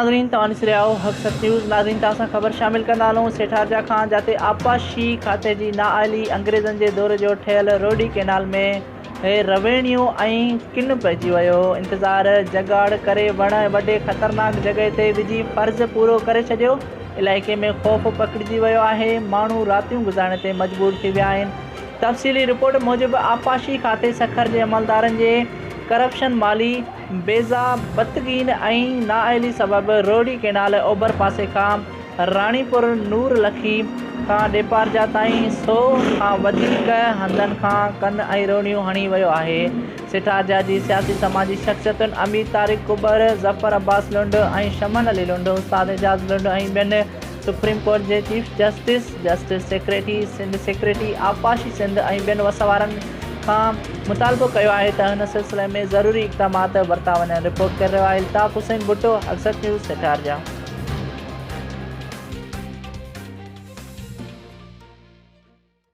नाज़रीन तव्हां ॾिसी रहिया आहियो हक़सत न्यूज़। नाज़रीन तव्हां ख़बर शामिल कंदा हलूं सेठारजा खां, जिते आपाशी खाते जी नाअहली अंग्रेज़नि जे दौर जो ठहियल रोडी कैनाल में रवेणियूं ऐं किन पइजी वियो। इंतज़ार जगाड़ करे वण वॾे ख़तरनाक जॻह ते विझी फ़र्ज़ु पूरो करे छॾियो। इलाइक़े में ख़ौफ़ पकिड़िजी वियो आहे। माण्हू रातियूं गुज़ारण ते मजबूर थी विया आहिनि। तफ़सीली रिपोर्ट मूजिबि आपाशी खाते सखर जे अमलदारनि जे करप्शन, माली बेज़ाबतगीन ऐं नाअहली सबबि रोडी कैनाल ओभर पासे खां राणीपुर नूर लखी खां डेपारजा ताईं 100 खां वधीक हंधनि खां कन ऐं रोडियूं हणी वियो आहे। सेठारजा जी सियासी समाजी शख़्सियतुनि अमीर तारिक कुबर, ज़फ़र अब्बास लुंड ऐं शमन अली लुंड, उस्ताद एजाज़ लुंड ऐं ॿियनि सुप्रीम कोर्ट जे chief justice secretary Sindh secretary आपाशी सिंध ऐं ॿियनि वसवारनि खां मुतालबो कयो आहे त हिन सिलसिले में ज़रूरी इक़दामात वरिता वञनि। रिपोर्ट करे रहियो आहे इल्ताफ़ हुसैन भुट्टो, हक़सत न्यूज़ सेठारजा।